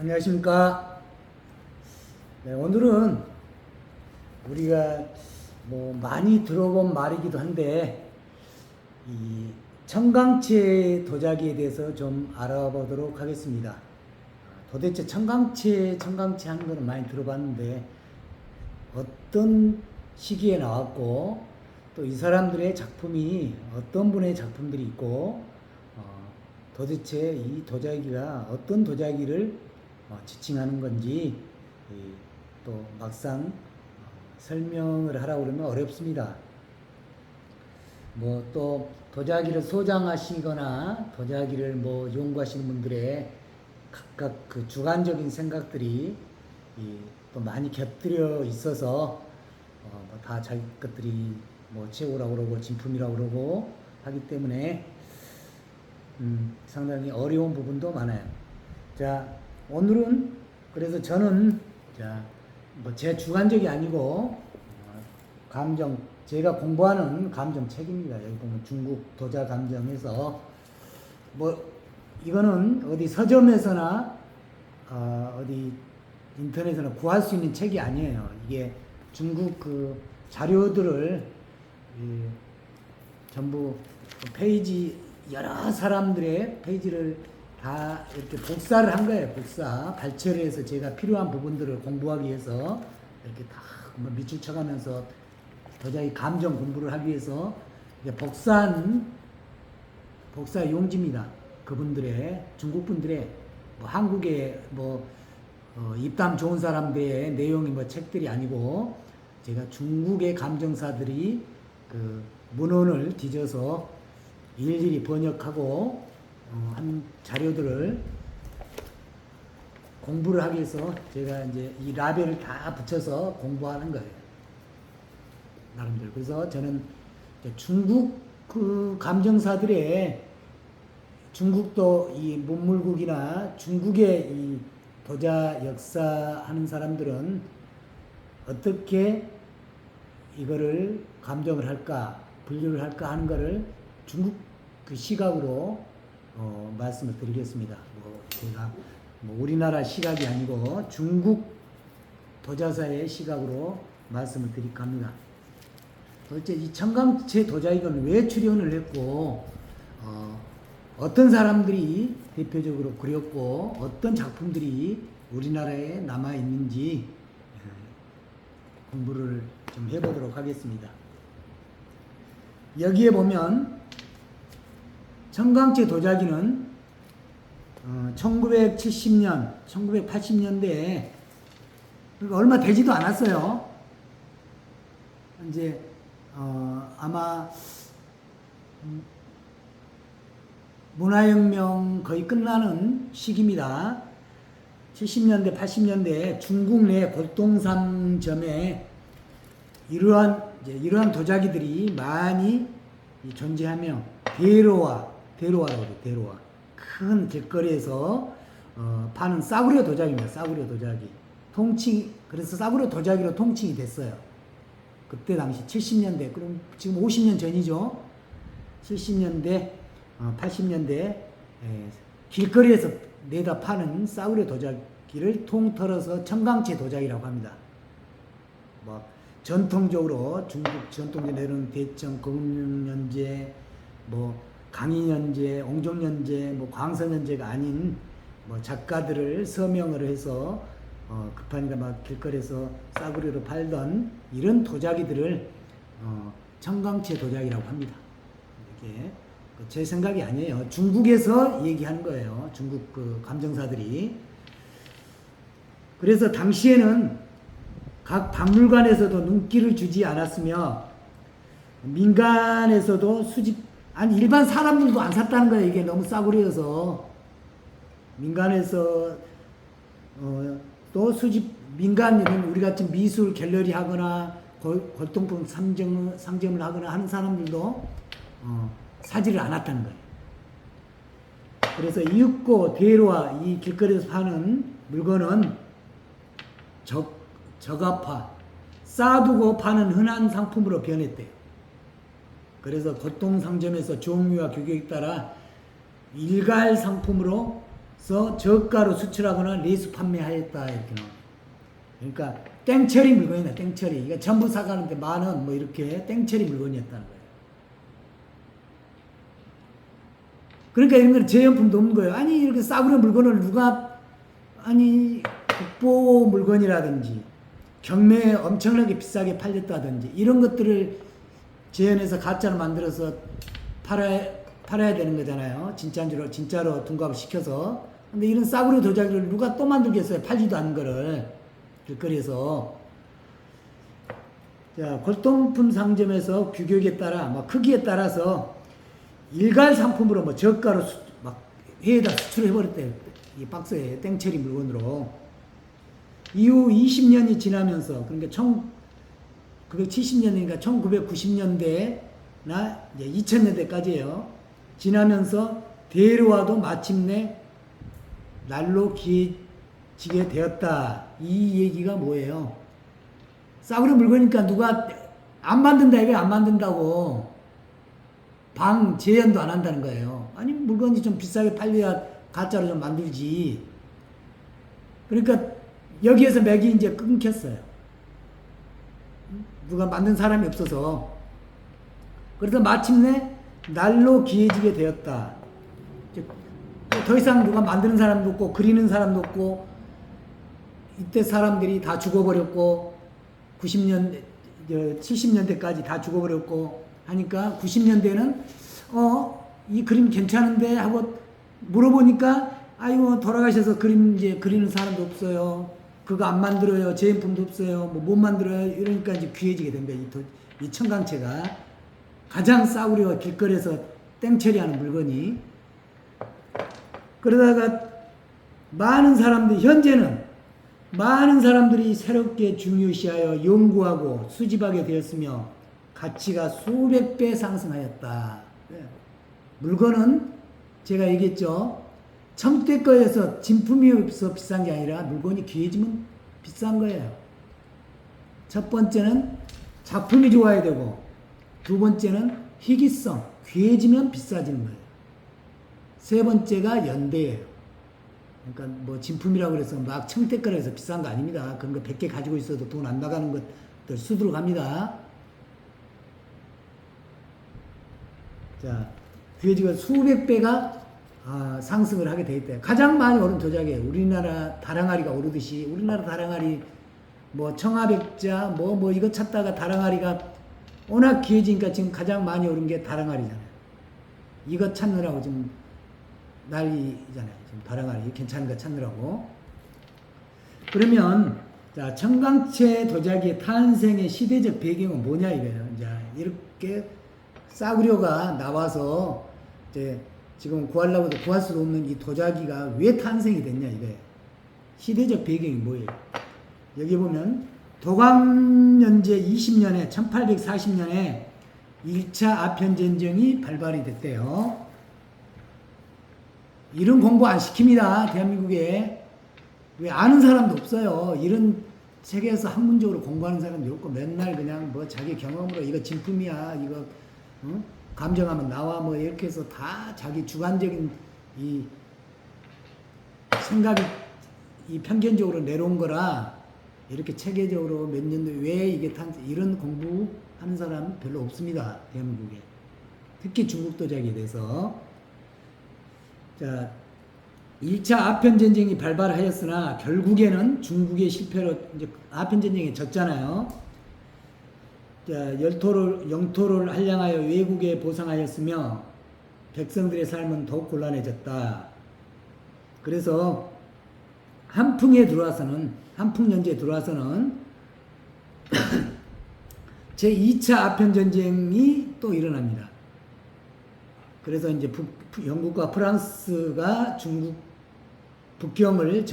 안녕하십니까. 네, 오늘은 우리가 많이 들어본 말이기도 한데, 이 청강채 도자기에 대해서 좀 알아보도록 하겠습니다. 도대체 청강채 하는 거는 많이 들어봤는데, 어떤 시기에 나왔고, 또 이 사람들의 작품이 어떤 분의 작품들이 있고, 도대체 이 도자기가 어떤 도자기를 지칭하는 건지 또 막상 설명을 하라고 그러면 어렵습니다. 또 도자기를 소장하시거나 도자기를 연구하시는 분들의 각각 그 주관적인 생각들이 또 많이 곁들여 있어서 다 자기 것들이 최고라고 그러고 진품이라고 그러고 하기 때문에 상당히 어려운 부분도 많아요. 자, 오늘은 그래서 저는 제 주관적이 아니고 감정, 제가 공부하는 감정 책입니다. 여기 보면 중국 도자 감정에서 이거는 어디 서점에서나 어디 인터넷에나 구할 수 있는 책이 아니에요. 이게 중국 그 자료들을 전부 페이지, 여러 사람들의 페이지를 다 이렇게 복사를 한 거예요. 발췌를 해서 제가 필요한 부분들을 공부하기 위해서 이렇게 다 밑줄 쳐가면서 도자기 감정 공부를 하기 위해서 복사 용지입니다. 그분들의, 중국 분들의 한국의 입담 좋은 사람들의 내용이 책들이 아니고, 제가 중국의 감정사들이 그 문헌을 뒤져서 일일이 번역하고 한 자료들을 공부를 하기 위해서 제가 이제 이 라벨을 다 붙여서 공부하는 거예요. 나름대로. 그래서 저는 중국 그 감정사들의, 중국도 이 문물국이나 중국의 이 도자 역사 하는 사람들은 어떻게 이거를 감정을 할까, 분류를 할까 하는 거를 중국 그 시각으로 말씀을 드리겠습니다. 제가 우리나라 시각이 아니고 중국 도자사의 시각으로 말씀을 드릴까 합니다. 도대체 이 청강채 도자기는 왜 출현을 했고, 어떤 사람들이 대표적으로 그렸고, 어떤 작품들이 우리나라에 남아있는지 공부를 좀 해보도록 하겠습니다. 여기에 보면 청강채 도자기는 1970년, 1980년대에 얼마 되지도 않았어요. 이제 아마 문화혁명 거의 끝나는 시기입니다. 70년대, 80년대에 중국 내 골동상점에 이러한 도자기들이 많이 존재하며 대로와. 큰 길거리에서 파는 싸구려 도자기입니다. 싸구려 도자기. 그래서 싸구려 도자기로 통칭이 됐어요. 그때 당시 70년대, 그럼 지금 50년 전이죠. 70년대, 80년대 길거리에서 내다 파는 싸구려 도자기를 통틀어서 청강채 도자기라고 합니다. 전통적으로 중국 전통적으로 내려오는 대청, 금융연재, 강인연재, 옹종연재, 광선연재가 아닌 작가들을 서명을 해서 급하니까 길거리에서 싸구려로 팔던 이런 도자기들을 청강채 도자기라고 합니다. 이게 제 생각이 아니에요. 중국에서 얘기하는 거예요. 중국 그 감정사들이. 그래서 당시에는 각 박물관에서도 눈길을 주지 않았으며, 민간에서도 아니 일반 사람들도 안 샀다는 거예요. 이게 너무 싸구려여서. 민간에서 또 민간인 우리 같은 미술 갤러리 하거나 골동품 상점을 하거나 하는 사람들도 사지를 않았다는 거예요. 그래서 이윽고 대로와 이 길거리에서 파는 물건은 저가파, 싸두고 파는 흔한 상품으로 변했대요. 그래서 골동상점에서 종류와 규격에 따라 일갈 상품으로 저가로 수출하거나 레이스 판매하였다 이렇게 나와요. 그러니까 땡처리 물건이다. 땡처리. 그러니까 전부 사가는데 10,000원 뭐 이렇게 땡처리 물건이었다는 거예요. 그러니까 이런 건 제연품도 없는 거예요. 아니 이렇게 싸구려 물건을 누가 아니 국보 물건이라든지 경매에 엄청나게 비싸게 팔렸다든지 이런 것들을 재현해서 가짜로 만들어서 팔아야 되는 거잖아요. 진짜로 둔갑을 시켜서. 근데 이런 싸구려 도자기를 누가 또 만들겠어요. 팔지도 않는 거를 길거리에서. 자, 골동품 상점에서 규격에 따라 크기에 따라서 일괄 상품으로 저가로 막 회에다 수출해버렸대요. 이 박스에 땡처리 물건으로. 이후 20년이 지나면서, 그러니까 1970년이니까 1990년대나 이제 2000년대까지예요. 지나면서 대로와도 마침내 날로 기해지게 되었다. 이 얘기가 뭐예요? 싸구려 물건이니까 누가 안 만든다 이게 안 만든다고 재현도 안 한다는 거예요. 아니 물건이 좀 비싸게 팔려야 가짜로 좀 만들지. 그러니까 여기에서 맥이 이제 끊겼어요. 누가 만든 사람이 없어서. 그래서 마침내 날로 기해지게 되었다. 더 이상 누가 만드는 사람도 없고 그리는 사람도 없고 이때 사람들이 다 죽어버렸고 70년대까지 다 죽어버렸고 하니까 90년대는 이 그림 괜찮은데 하고 물어보니까 아이고 돌아가셔서 그림 이제 그리는 사람도 없어요. 그거 안 만들어요. 제품도 없어요. 못 만들어요. 이러니까 이제 귀해지게 됩니다. 이 청강채가 가장 싸구려 길거리에서 땡처리하는 물건이. 그러다가 현재는 많은 사람들이 새롭게 중요시하여 연구하고 수집하게 되었으며 가치가 수백 배 상승하였다. 물건은 제가 얘기했죠. 청대 거에서 진품이 없어 비싼 게 아니라 물건이 귀해지면 비싼 거예요. 첫 번째는 작품이 좋아야 되고 두 번째는 희귀성, 귀해지면 비싸지는 거예요. 세 번째가 연대예요. 그러니까 진품이라고 해서 막 청대 거라 해서 비싼 거 아닙니다. 그런 거 100개 가지고 있어도 돈 안 나가는 것들 수두로 갑니다. 자, 귀해지고 수백 배가 상승을 하게 돼 있대요. 가장 많이 오른 도자기예요. 우리나라 다랑아리가 오르듯이. 우리나라 다랑아리 청아백자 이거 찾다가 다랑아리가 워낙 귀해지니까 지금 가장 많이 오른 게 다랑아리잖아요. 이거 찾느라고 지금 난리잖아요. 지금 다랑아리 괜찮은 거 찾느라고. 그러면 자, 청강채 도자기의 탄생의 시대적 배경은 뭐냐 이거예요. 이제 이렇게 싸구려가 나와서 이제 지금 구하려고 해도 구할 수 없는 이 도자기가 왜 탄생이 됐냐 이거예요. 시대적 배경이 뭐예요? 여기 보면 도광년제 20년에 1840년에 1차 아편전쟁이 발발이 됐대요. 이런 공부 안 시킵니다. 대한민국에. 왜 아는 사람도 없어요. 이런 세계에서 학문적으로 공부하는 사람도 없고 맨날 그냥 자기 경험으로 이거 진품이야 이거 감정하면 나와 이렇게 해서 다 자기 주관적인 이 생각이 이 편견적으로 내려온 거라 이렇게 체계적으로 몇 년도 왜 이게 이런 공부하는 사람 별로 없습니다. 대한민국에. 특히 중국 도자기에 대해서. 자, 1차 아편전쟁이 발발하였으나 결국에는 중국의 실패로 이제 아편전쟁에 졌잖아요. 자, 영토를 한량하여 외국에 보상하였으며 백성들의 삶은 더욱 곤란해졌다. 그래서 한풍연제에 들어와서는 제2차 아편전쟁이 또 일어납니다. 그래서 이제 영국과 프랑스가 중국 북경을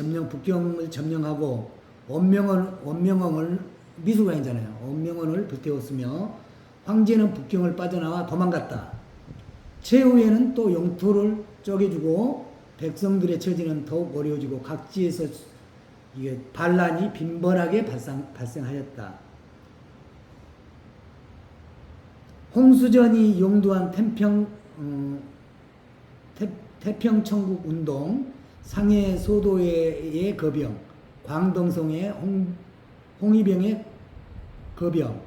점령하고 원명원을 미술관이잖아요. 원명원을 불태웠으며 황제는 북경을 빠져나와 도망갔다. 최후에는 또 영토를 쪼개주고 백성들의 처지는 더욱 어려워지고 각지에서 이게 반란이 빈번하게 발생하였다. 홍수전이 용도한 태평천국 운동, 상해 소도의 거병, 광동성의 홍위병의 거병,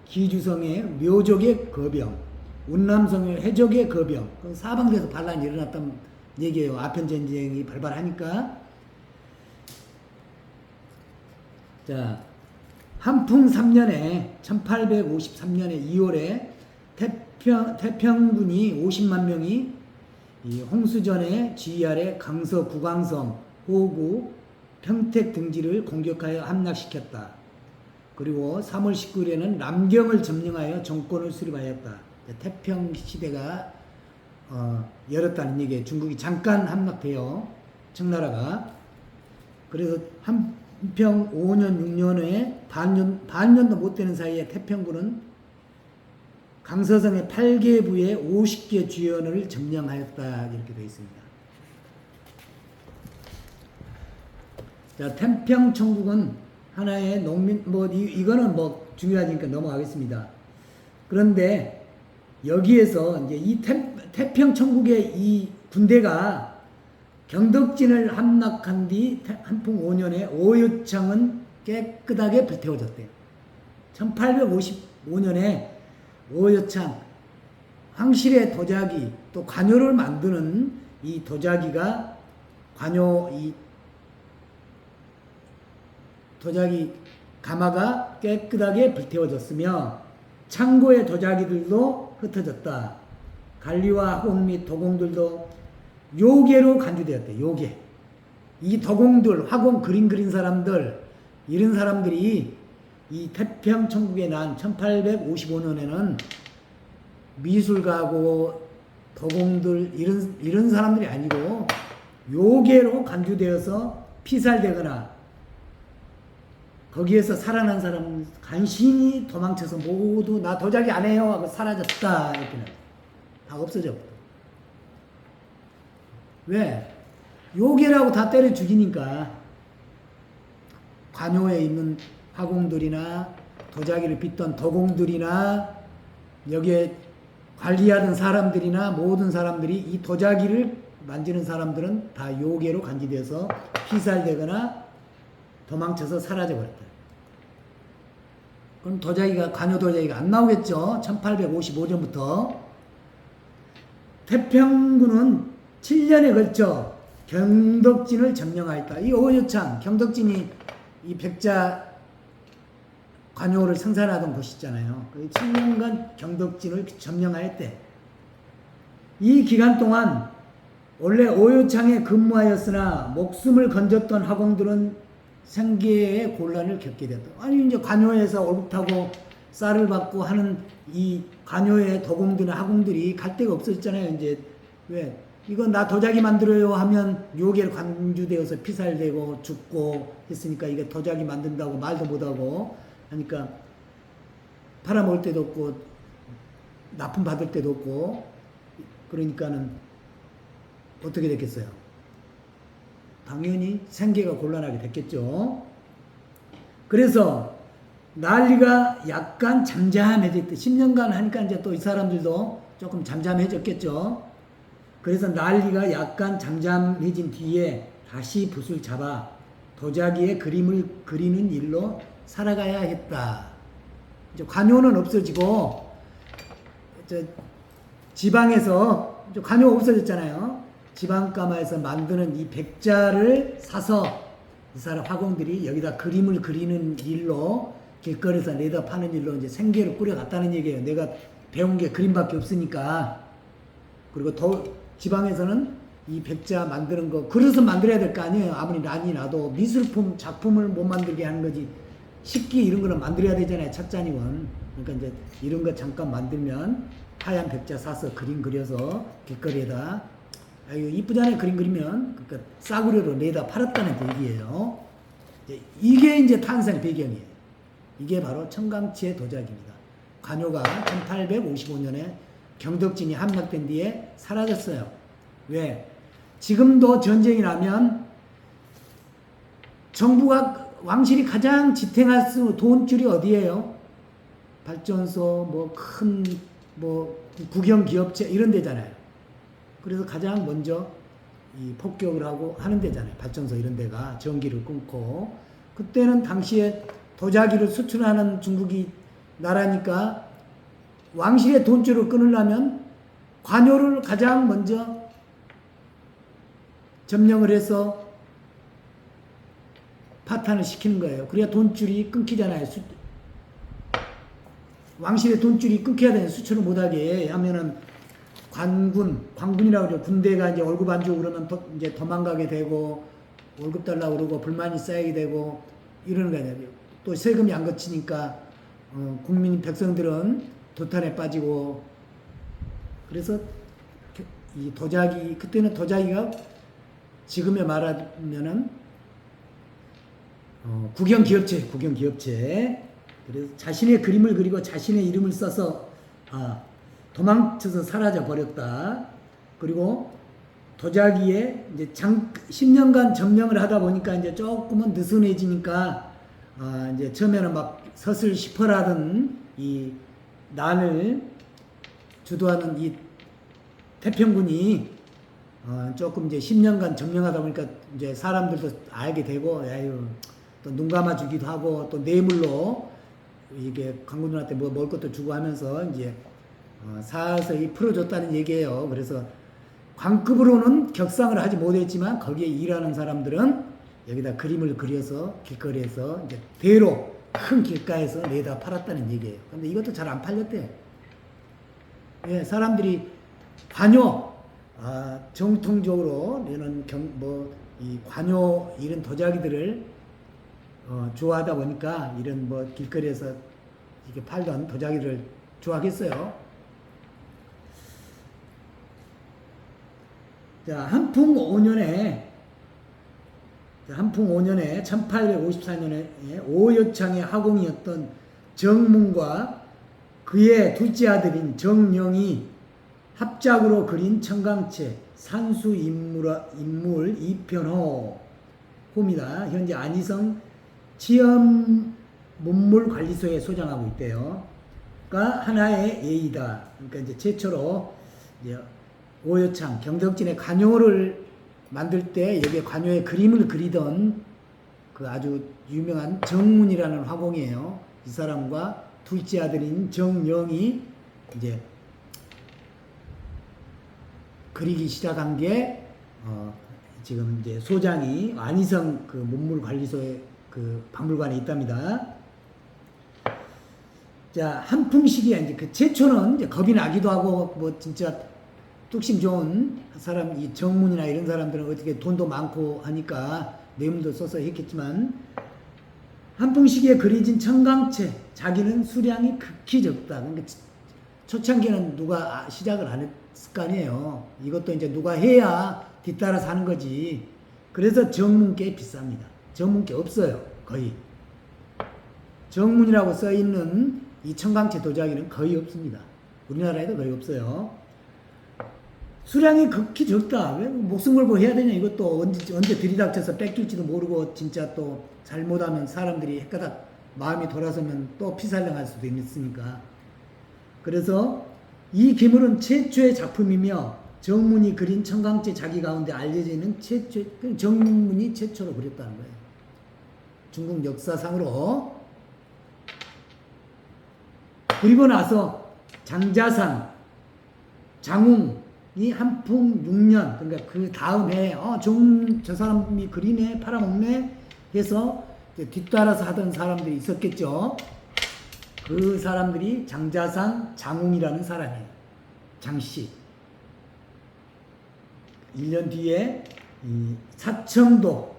기주성의 묘족의 거병, 운남성의 해적의 거병. 사방에서 반란이 일어났다는 얘기예요. 아편전쟁이 발발하니까. 자, 한풍 3년에 1853년에 2월에 태평군이 50만 명이 이 홍수전의 지휘 아래 강서 구광성, 호구, 평택 등지를 공격하여 함락시켰다. 그리고 3월 19일에는 남경을 점령하여 정권을 수립하였다. 태평 시대가 열었다는 얘기예요. 중국이 잠깐 함락돼요. 청나라가. 그래서 한평 5년 6년에 반년도 못 되는 사이에 태평군은 강서성의 8개 부의 50개 주연을 점령하였다. 이렇게 되어 있습니다. 자, 태평천국은 하나의 농민, 이거는 중요하니까 넘어가겠습니다. 그런데 여기에서 이제 이 태평천국의 이 군대가 경덕진을 함락한 뒤 한풍 5년에 오유창은 깨끗하게 불태워졌대요. 1855년에 오유창, 황실의 도자기, 또 관요를 만드는 이 도자기가 도자기 가마가 깨끗하게 불태워졌으며 창고의 도자기들도 흩어졌다. 관리와 화공 및 도공들도 요괴로 간주되었대. 요괴. 이 도공들, 화공 그림 그린 사람들, 이런 사람들이 이 태평천국에 난 1855년에는 미술가고 도공들 이런 사람들이 아니고 요괴로 간주되어서 피살되거나 거기에서 살아난 사람은 간신히 도망쳐서 모두 나 도자기 안 해요 하고 사라졌다. 이렇게는 다 없어져. 왜? 요괴라고 다 때려 죽이니까 관요에 있는 화공들이나 도자기를 빚던 도공들이나 여기에 관리하던 사람들이나 모든 사람들이 이 도자기를 만지는 사람들은 다 요괴로 간지돼서 피살되거나 도망쳐서 사라져버렸다. 그럼 관요 도자기가 안 나오겠죠. 1855년부터 태평군은 7년에 걸쳐 경덕진을 점령하였다. 이 오유창, 경덕진이 이 백자 관요를 생산하던 곳이잖아요. 7년간 경덕진을 점령하였대. 이 기간 동안 원래 오유창에 근무하였으나 목숨을 건졌던 화공들은 생계의 곤란을 겪게 됐다. 아니 이제 관요에서 월급타고 쌀을 받고 하는 이 관요의 도공들이나 화공들이 갈 데가 없어졌잖아요. 이제 왜? 이거 나 도자기 만들어요 하면 요괴로 간주되어서 피살되고 죽고 했으니까 이게 도자기 만든다고 말도 못하고 하니까 팔아먹을 데도 없고 납품 받을 데도 없고 그러니까는 어떻게 됐겠어요? 당연히 생계가 곤란하게 됐겠죠. 그래서 난리가 약간 잠잠해졌대. 10년간 하니까 이제 또 이 사람들도 조금 잠잠해졌겠죠. 그래서 난리가 약간 잠잠해진 뒤에 다시 붓을 잡아 도자기에 그림을 그리는 일로 살아가야 했다. 이제 관요는 없어지고 지방에서 관요 없어졌잖아요. 지방가마에서 만드는 이 백자를 사서 이 사람 화공들이 여기다 그림을 그리는 일로 길거리에서 내다 파는 일로 이제 생계를 꾸려갔다는 얘기예요. 내가 배운 게 그림밖에 없으니까. 그리고 지방에서는 이 백자 만드는 거 그릇은 만들어야 될 거 아니에요. 아무리 난이 나도 미술품 작품을 못 만들게 하는 거지. 식기 이런 거는 만들어야 되잖아요. 찻잔이건. 그러니까 이제 이런 거 잠깐 만들면 하얀 백자 사서 그림 그려서 길거리에다 아유 이쁘잖아요. 그림 그리면 그러니까 싸구려로 내다 팔았다는 얘기예요. 이게 이제 탄생 배경이에요. 이게 바로 청강치의 도자기입니다. 관요가 1855년에 경덕진이 함락된 뒤에 사라졌어요. 왜? 지금도 전쟁이 나면 정부가 왕실이 가장 지탱할 수 있는 돈줄이 어디예요? 발전소, 국영 기업체 이런 데잖아요. 그래서 가장 먼저 이 폭격을 하고 하는 데잖아요. 발전소 이런 데가 전기를 끊고. 그때는 당시에 도자기를 수출하는 중국이 나라니까 왕실의 돈줄을 끊으려면 관료를 가장 먼저 점령을 해서 파탄을 시키는 거예요. 그래야 돈줄이 끊기잖아요. 왕실의 돈줄이 끊겨야 되는 수출을 못하게 하면은 관군이라고 그러죠. 군대가 이제 월급 안 주고 그러면 이제 도망가게 되고 월급 달라고 그러고 불만이 쌓이게 되고 이러는 거예요. 또 세금이 안 거치니까 국민 백성들은 도탄에 빠지고 그래서 이 도자기 그때는 도자기가 지금에 말하면은 국영기업체 그래서 자신의 그림을 그리고 자신의 이름을 써서 도망쳐서 사라져 버렸다. 그리고 도자기에 이제 10년간 점령을 하다 보니까 이제 조금은 느슨해지니까 이제 처음에는 막 서슬 시퍼라던 이 난을 주도하는 이 태평군이 조금 이제 10년간 점령하다 보니까 이제 사람들도 알게 되고 또 눈 감아주기도 하고 또 뇌물로 이게 관군들한테 뭐 먹을 것도 주고 하면서 이제 서서히 풀어줬다는 얘기예요. 그래서 관급으로는 격상을 하지 못했지만 거기에 일하는 사람들은 여기다 그림을 그려서 길거리에서 이제 대로 큰 길가에서 내다 팔았다는 얘기예요. 근데 이것도 잘 안 팔렸대요. 예, 사람들이 관료 정통적으로 이런 이 관료 이런 도자기들을 좋아하다 보니까 이런 뭐 길거리에서 이렇게 팔던 도자기를 좋아하겠어요. 자, 한풍 5년에 1854년에 오여창의 하공이었던 정문과 그의 둘째 아들인 정령이 합작으로 그린 청강채 산수인물 2편호입니다. 현재 안희성 치연문물관리소에 소장하고 있대요. 가 하나의 예이다. 그러니까 이제 최초로 이제 오여창 경덕진의 관요를 만들 때 여기에 관요의 그림을 그리던 그 아주 유명한 정문이라는 화공이에요. 이 사람과 둘째 아들인 정영이 이제 그리기 시작한 게 지금 이제 소장이 안희성 그 문물관리소의 그 박물관에 있답니다. 자, 한풍 시기에 이제 그 최초는 이제 겁이 나기도 하고 뭐 진짜 뚝심 좋은 사람 이 정문이나 이런 사람들은 어떻게 돈도 많고 하니까 뇌물도 써서 했겠지만 한풍 시기에 그려진 청강채 자기는 수량이 극히 적다. 그러니까 초창기에는 누가 시작을 안 했을 거 아니에요. 이것도 이제 누가 해야 뒤따라서 하는 거지. 그래서 정문께 비쌉니다. 정문께 없어요. 거의. 정문이라고 써있는 이 청강채 도자기는 거의 없습니다. 우리나라에도 거의 없어요. 수량이 극히 적다. 왜 목숨 걸고 해야 되냐. 이것도 언제 들이닥쳐서 뺏길지도 모르고 진짜 또 잘못하면 사람들이 헷가닥 마음이 돌아서면 또 피살령할 수도 있으니까. 그래서 이 기물은 최초의 작품이며 정문이 그린 청강채 자기 가운데 알려져 있는 정문이 최초로 그렸다는 거예요. 중국 역사상으로. 그리고 나서 장자상, 장웅이 한풍 6년, 그러니까 그 다음 해에 저 사람이 그리네, 팔아먹네 해서 뒤따라서 하던 사람들이 있었겠죠. 그 사람들이 장자상, 장웅이라는 사람이에요. 장씨. 1년 뒤에 이 사청도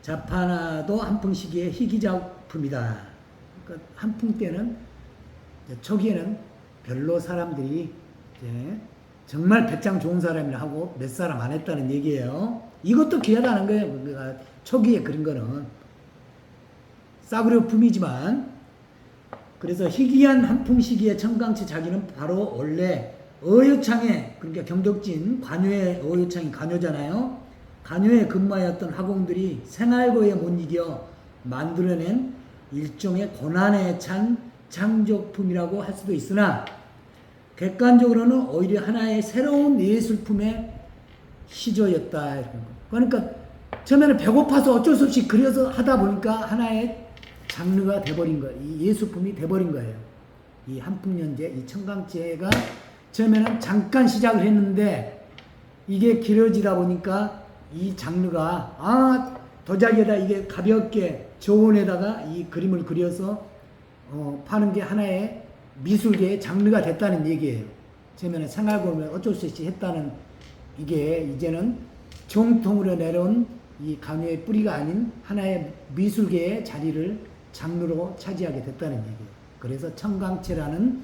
자파나도 한풍 시기에 희귀 작품이다. 그러니까 한풍 때는 초기에는 별로 사람들이 정말 배짱 좋은 사람이라 하고 몇 사람 안 했다는 얘기예요. 이것도 귀하다는 거예요. 그러니까 초기에 그린 거는 싸구려품이지만. 그래서 희귀한 한풍 시기의 청강채 자기는 바로 원래 어유창에, 그러니까 경덕진 관요의 어유창이 관요잖아요. 관요에 근무하였던 화공들이 생활고에 못 이겨 만들어낸 일종의 고난에 찬 창조품이라고 할 수도 있으나 객관적으로는 오히려 하나의 새로운 예술품의 시조였다. 이런 거. 그러니까 처음에는 배고파서 어쩔 수 없이 그려서 하다 보니까 하나의 장르가 돼버린 거예요. 이 예술품이 돼버린 거예요. 이 한풍연재, 이 청강채가 처음에는 잠깐 시작을 했는데 이게 길어지다 보니까 이 장르가 도자기에다 이게 가볍게 저온에다가 이 그림을 그려서 파는 게 하나의 미술계의 장르가 됐다는 얘기예요. 처음에는 생활고를 어쩔 수 없이 했다는 이게 이제는 정통으로 내려온 이 강요의 뿌리가 아닌 하나의 미술계의 자리를 장르로 차지하게 됐다는 얘기예요. 그래서 청강채라는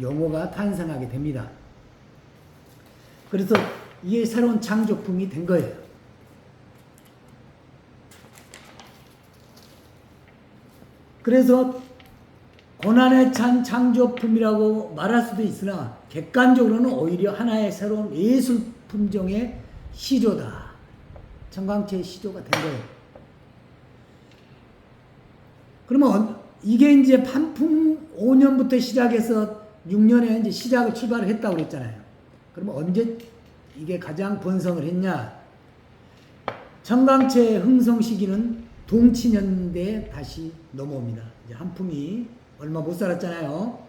용어가 탄생하게 됩니다. 그래서 이게 새로운 창조품이 된 거예요. 그래서 고난에 찬 창조품이라고 말할 수도 있으나 객관적으로는 오히려 하나의 새로운 예술 품종의 시조다. 청강채의 시조가 된 거예요. 그러면 이게 이제 한풍 5년부터 시작해서 6년에 이제 시작을 출발을 했다고 그랬잖아요. 그러면 언제 이게 가장 번성을 했냐? 청강채의 흥성 시기는 동치년대에 다시 넘어옵니다. 이제 한풍이 얼마 못 살았잖아요.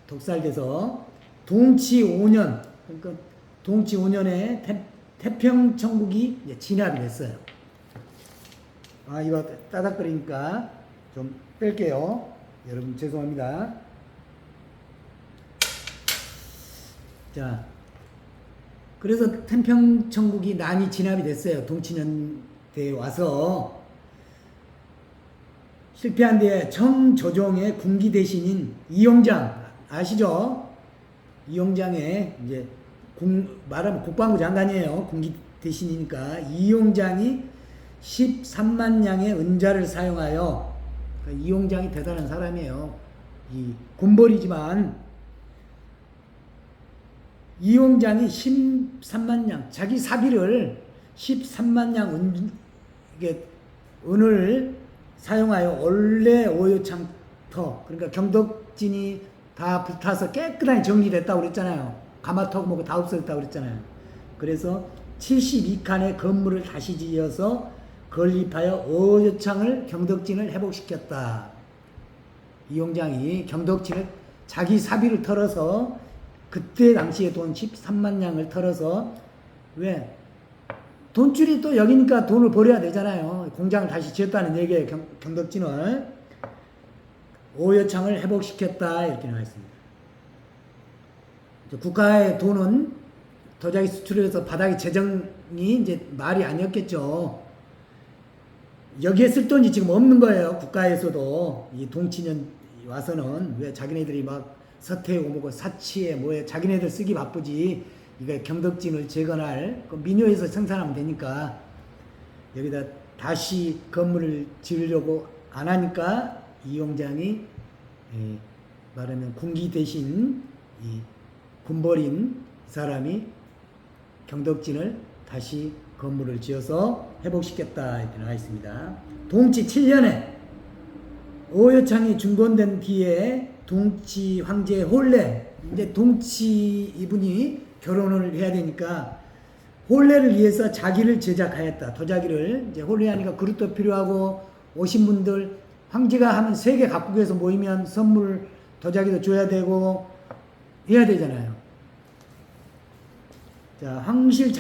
독살돼서 동치 5년, 그러니까 동치 5년에 태평천국이 이제 진압이 됐어요. 이거 따닥거리니까 좀 뺄게요. 여러분 죄송합니다. 자, 그래서 태평천국이 난이 진압이 됐어요. 동치년대에 와서 실패한 뒤에 청조정의 군기 대신인 이용장 아시죠? 이용장의 이제 말하면 국방부 장관이에요. 군기 대신이니까 이용장이 13만 양의 은자를 사용하여 그러니까 이용장이 대단한 사람이에요. 이 군벌이지만 이용장이 13만 양 자기 사비를 13만 양 은을 사용하여 원래 오요창터 그러니까 경덕진이 다 불타서 깨끗하게 정리됐다고 그랬잖아요. 가마터고 뭐고 다 없어졌다고 그랬잖아요. 그래서 72칸의 건물을 다시 지어서 건립하여 오요창을 경덕진을 회복시켰다. 이용장이 경덕진을 자기 사비를 털어서 그때 당시에 돈 13만 양을 털어서 왜 돈줄이 또 여기니까 돈을 벌어야 되잖아요. 공장을 다시 지었다는 얘기예요. 경덕진을 오여창을 회복시켰다 이렇게 나와 있습니다. 국가의 돈은 도자기 수출해서 바닥에 재정이 이제 말이 아니었겠죠. 여기에 쓸 돈이 지금 없는 거예요. 국가에서도 이 동치년 와서는 왜 자기네들이 막 서태에 오고 사치에 뭐에 자기네들 쓰기 바쁘지. 이거 경덕진을 재건할 그 민요에서 생산하면 되니까 여기다 다시 건물을 지으려고 안 하니까 이용장이 말하면 군기 대신 이 군벌인 사람이 경덕진을 다시 건물을 지어서 회복시켰다 이렇게 나와 있습니다. 동치 7년에 오여창이 중건된 뒤에 동치 황제 홀레 이제 동치 이분이 결혼을 해야 되니까 홀레를 위해서 자기를 제작하였다. 도자기를 이제 홀레하니까 그릇도 필요하고 오신 분들 황제가 하면 세계 각국에서 모이면 선물 도자기도 줘야 되고 해야 되잖아요. 자, 황실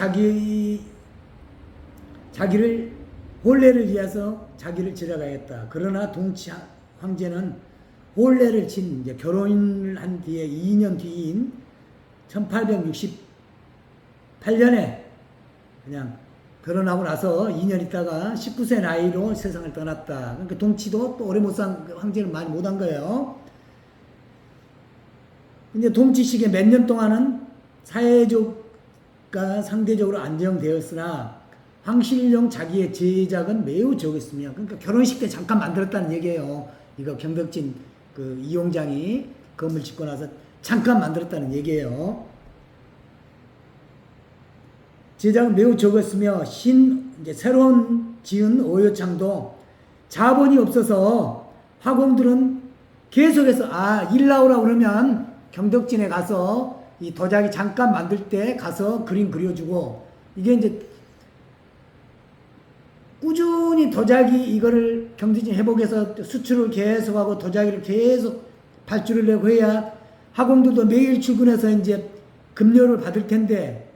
자기를 홀레를 위해서 자기를 제작하였다. 그러나 동치 황제는 홀레를 친 이제 결혼을 한 뒤에 2년 뒤인 1868년에 그냥 결혼하고 나서 2년 있다가 19세 나이로 세상을 떠났다. 그러니까 동치도 또 오래 못 산 황제는 많이 못 한 거예요. 근데 동치 시기에 몇 년 동안은 사회가 상대적으로 안정되었으나 황실용 자기의 제작은 매우 적었으며 그러니까 결혼식 때 잠깐 만들었다는 얘기예요. 이거 경덕진 그 이용장이 건물 짓고 나서 잠깐 만들었다는 얘기예요. 제작은 매우 적었으며 이제 새로운 지은 오요창도 자본이 없어서 화공들은 계속해서 일 나오라 그러면 경덕진에 가서 이 도자기 잠깐 만들 때 가서 그림 그려주고, 이게 이제 꾸준히 도자기 이거를 경덕진 회복해서 수출을 계속하고 도자기를 계속 발주를 내고 해야 학원들도 매일 출근해서 이제 급료를 받을 텐데,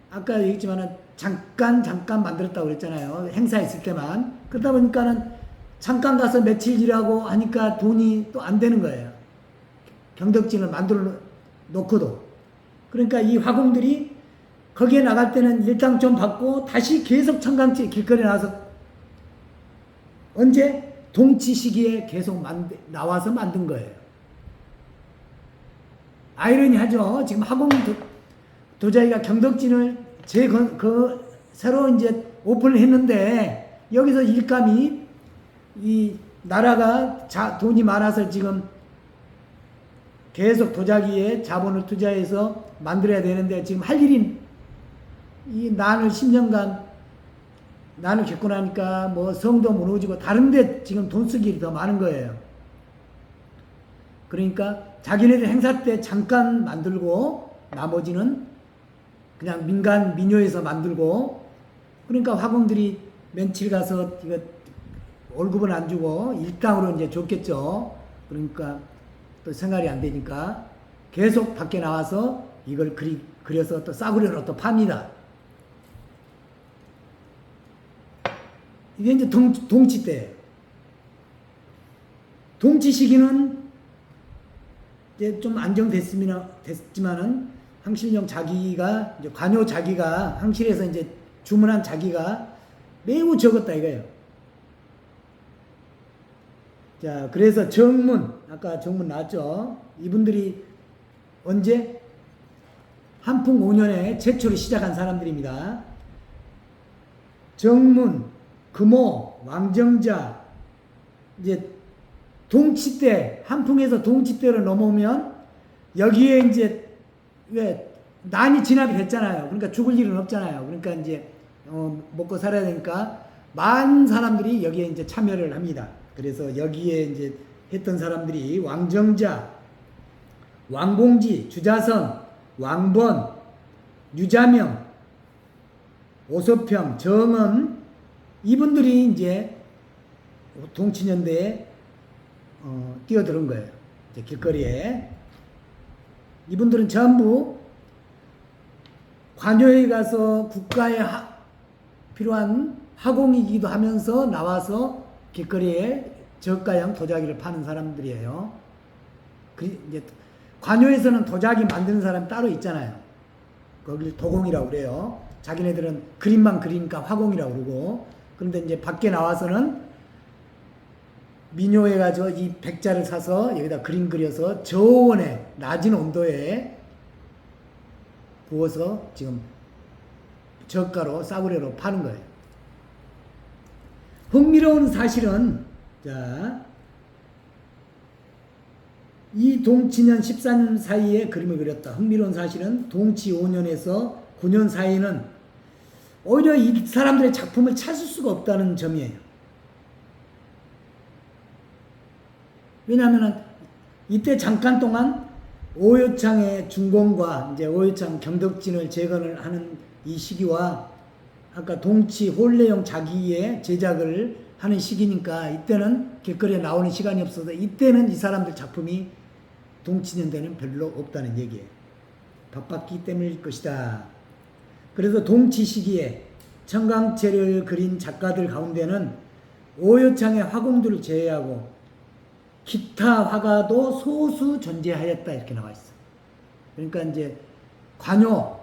아까 얘기했지만은 잠깐 만들었다고 그랬잖아요. 행사 있을 때만. 그러다 보니까는 잠깐 가서 며칠 일하고 하니까 돈이 또 안 되는 거예요. 경덕진을 만들어 놓고도. 그러니까 이 화공들이 거기에 나갈 때는 일당 좀 받고 다시 계속 청강지 길거리에 나와서 언제? 동치 시기에 계속 나와서 만든 거예요. 아이러니하죠. 지금 화공 도자기가 경덕진을 새로 이제 오픈을 했는데, 여기서 일감이 이 나라가 돈이 많아서 지금 계속 도자기에 자본을 투자해서 만들어야 되는데, 지금 할 일이 이 난을 10년간 난을 겪고 나니까 뭐 성도 무너지고 다른데 지금 돈 쓸 일이 더 많은 거예요. 그러니까 자기네들 행사 때 잠깐 만들고 나머지는 그냥 민요에서 만들고, 그러니까 화공들이 며칠 가서 이거 월급은 안 주고 일당으로 이제 줬겠죠. 그러니까 또 생활이 안 되니까 계속 밖에 나와서 이걸 그려서 또 싸구려로 또 팝니다. 이게 이제 동치 때예요. 동치 시기는 이제 좀 안정됐지만은 항실용 자기가 이제 관요 자기가 항실에서 이제 주문한 자기가 매우 적었다 이거예요. 자, 그래서 아까 정문 나왔죠. 이분들이 언제? 한풍 5년에 최초로 시작한 사람들입니다. 정문, 금호, 왕정자, 이제 동치 때, 한풍에서 동치 때로 넘어오면 여기에 이제 왜 난이 진압이 됐잖아요. 그러니까 죽을 일은 없잖아요. 그러니까 이제 먹고 살아야 되니까 많은 사람들이 여기에 이제 참여를 합니다. 그래서 여기에 이제 했던 사람들이 왕정자, 왕봉지, 주자선, 왕번, 유자명, 오소평, 정은, 이분들이 이제 동치년대에 뛰어드는 거예요. 이제 길거리에. 이분들은 전부 관여에 가서 국가에 필요한 화공이기도 하면서 나와서 길거리에 저가형 도자기를 파는 사람들이에요. 이제 관여에서는 도자기 만드는 사람 따로 있잖아요. 거길 도공이라고 그래요. 자기네들은 그림만 그리니까 화공이라고 그러고, 그런데 이제 밖에 나와서는 민요에 가서 이 백자를 사서 여기다 그림 그려서 저온에 낮은 온도에 부어서 지금 저가로 싸구려로 파는 거예요. 흥미로운 사실은, 자, 이 동치년 14년 사이에 그림을 그렸다. 흥미로운 사실은 동치 5년에서 9년 사이는 오히려 이 사람들의 작품을 찾을 수가 없다는 점이에요. 왜냐하면 이때 잠깐 동안 오요창의 준공과 이제 오요창 경덕진을 재건을 하는 이 시기와 아까 동치 홀레용 자기의 제작을 하는 시기니까 이때는 길거리에 나오는 시간이 없어서 이때는 이 사람들 작품이 동치년대는 별로 없다는 얘기예요. 바빴기 때문일 것이다. 그래서 동치 시기에 청강채를 그린 작가들 가운데는 오요창의 화공들을 제외하고 기타 화가도 소수 존재하였다 이렇게 나와 있어. 그러니까 이제 관요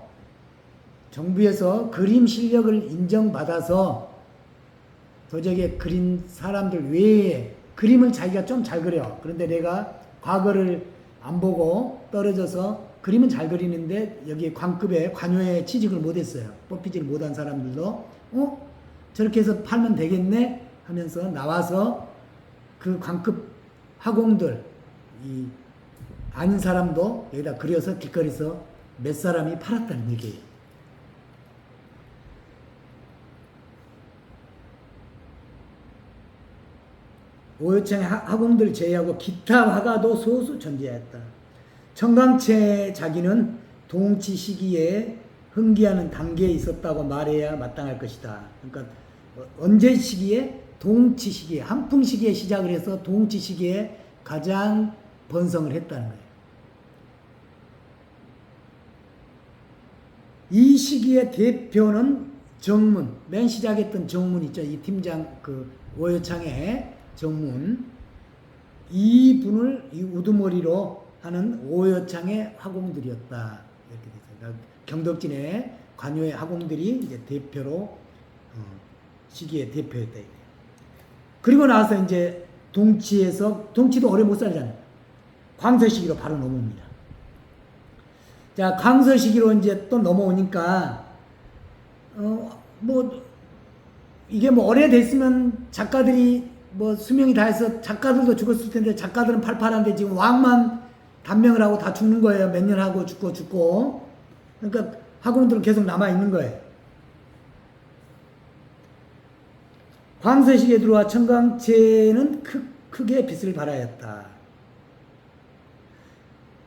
정부에서 그림 실력을 인정받아서 도자기에 그린 사람들 외에 그림을 자기가 좀 잘 그려. 그런데 내가 과거를 안 보고 떨어져서 그림은 잘 그리는데 여기에 관급에 관요에 취직을 못했어요. 뽑히지를 못한 사람들도 저렇게 해서 팔면 되겠네 하면서 나와서 그 관급 화공들 아닌 사람도 여기다 그려서 길거리에서 몇 사람이 팔았다는 얘기예요. 오요창의 화공들 제외하고 기타 화가도 소수 존재했다. 청강채 자기는 동치 시기에 흥기하는 단계에 있었다고 말해야 마땅할 것이다. 그러니까 언제 시기에? 동치 시기에, 한풍 시기에 시작을 해서 동치 시기에 가장 번성을 했다는 거예요. 이 시기의 대표는 정문, 맨 시작했던 정문 있죠. 이 팀장 그 오여창의 정문, 이분을 이 우두머리로 하는 오여창의 화공들이었다. 이렇게 됐어요. 그러니까 경덕진의 관요의 화공들이 이제 대표로 시기의 대표였다. 그리고 나서 이제 동치도 오래 못 살잖아요. 광서 시기로 바로 넘어옵니다. 자, 광서 시기로 이제 또 넘어오니까 뭐 이게 뭐 오래됐으면 작가들이 뭐 수명이 다해서 작가들도 죽었을 텐데 작가들은 팔팔한데 지금 왕만 단명을 하고 다 죽는 거예요. 몇 년 하고 죽고. 그러니까 화공들은 계속 남아 있는 거예요. 광서 시기에 들어와 청강채는 크게 빛을 발하였다.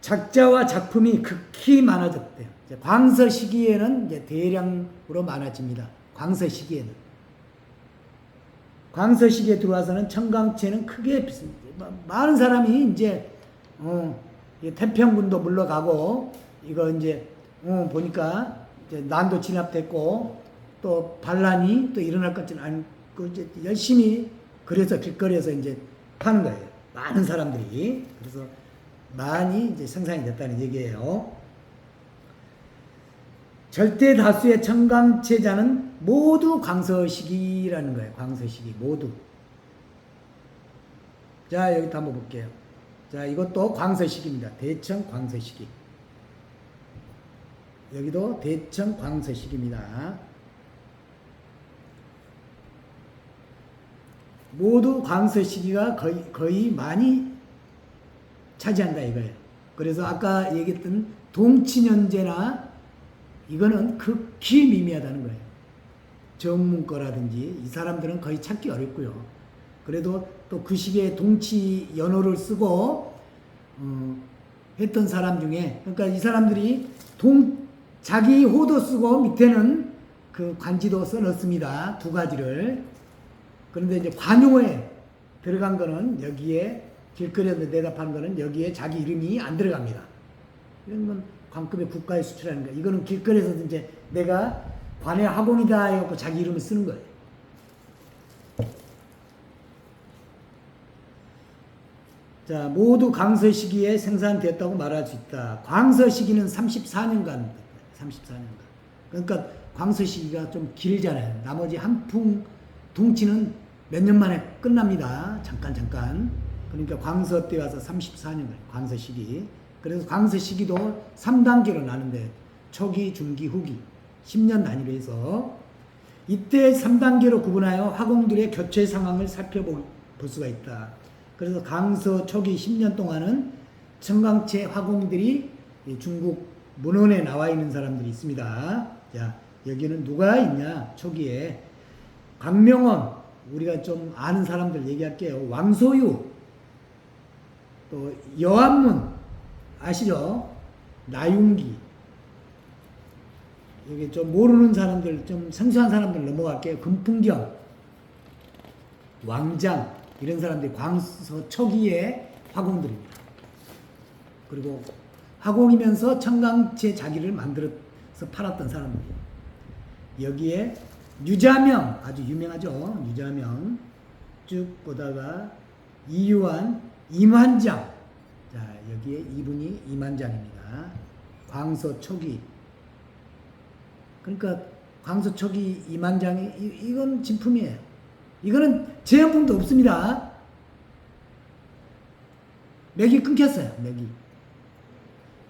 작자와 작품이 극히 많아졌대요. 광서 시기에는 이제 대량으로 많아집니다. 광서 시기에는. 광서 시기에 들어와서는 청강채는 크게 빛을, 많은 사람이 이제, 태평군도 물러가고, 이거 이제, 보니까, 이제 난도 진압됐고, 또 반란이 또 일어날 것 같지는 않고, 이제 열심히, 그래서 길거리에서 이제 파는 거예요. 많은 사람들이. 그래서 많이 이제 생산이 됐다는 얘기예요. 절대 다수의 청강채자는 모두 광서 시기라는 거예요. 광서 시기 모두. 자, 여기도 한번 볼게요. 자, 이것도 광서 시기입니다. 대청 광서 시기. 여기도 대청 광서 시기입니다. 모두 광서 시기가 거의 많이 차지한다 이거예요. 그래서 아까 얘기했던 동치년제나 이거는 극히 미미하다는 거예요. 정문거라든지 이 사람들은 거의 찾기 어렵고요. 그래도 또 그 시기에 동치 연호를 쓰고 했던 사람 중에, 그러니까 이 사람들이 자기 호도 쓰고 밑에는 그 관지도 써넣습니다. 두 가지를. 그런데 이제 관용에 들어간 거는 여기에, 길거리에서 대답하는 거는 여기에 자기 이름이 안 들어갑니다. 이런 건 관급의 국가에 수출하는 거예요. 이거는 길거리에서 이제 내가 관의 화공이다 해갖고 자기 이름을 쓰는 거예요. 자, 모두 광서 시기에 생산되었다고 말할 수 있다. 광서 시기는 34년간. 34년간. 그러니까 광서 시기가 좀 길잖아요. 나머지 한풍 동치는 몇 년 만에 끝납니다. 잠깐. 그러니까 광서 때 와서 34년간 광서 시기. 그래서 광서 시기도 3단계로 나는데 초기, 중기, 후기 10년 단위로 해서 이때 3단계로 구분하여 화공들의 교체 상황을 살펴볼 수가 있다. 그래서 광서 초기 10년 동안은 청강채 화공들이 중국 문헌에 나와 있는 사람들이 있습니다. 자, 여기는 누가 있냐? 초기에 박명원, 우리가 좀 아는 사람들 얘기할게요. 왕소유, 또 여한문 아시죠? 나윤기. 여기 좀 모르는 사람들, 좀 생소한 사람들 넘어갈게요. 금풍경, 왕장, 이런 사람들이 광서 초기의 화공들입니다. 그리고 화공이면서 청강채 자기를 만들어서 팔았던 사람들이에요. 여기에 유자명, 아주 유명하죠. 유자명 쭉 보다가 이유한, 임환장. 자, 여기에 이분이 임환장입니다. 광서 초기. 그러니까 광서 초기 임환장이 이건 진품이에요. 이거는 제한품도 없습니다. 맥이 끊겼어요. 맥이.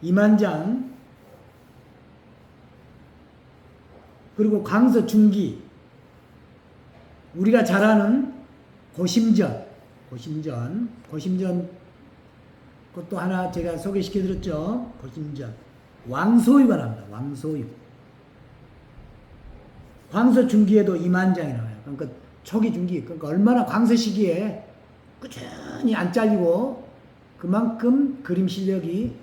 임환장. 그리고 광서 중기. 우리가 잘 아는 고심전. 그것도 하나 제가 소개시켜드렸죠. 고심전. 왕소유가 나옵니다. 왕소유. 광서 중기에도 임환장이 나와요. 그러니까 초기 중기. 그러니까 얼마나 광서 시기에 꾸준히 안 잘리고 그만큼 그림 실력이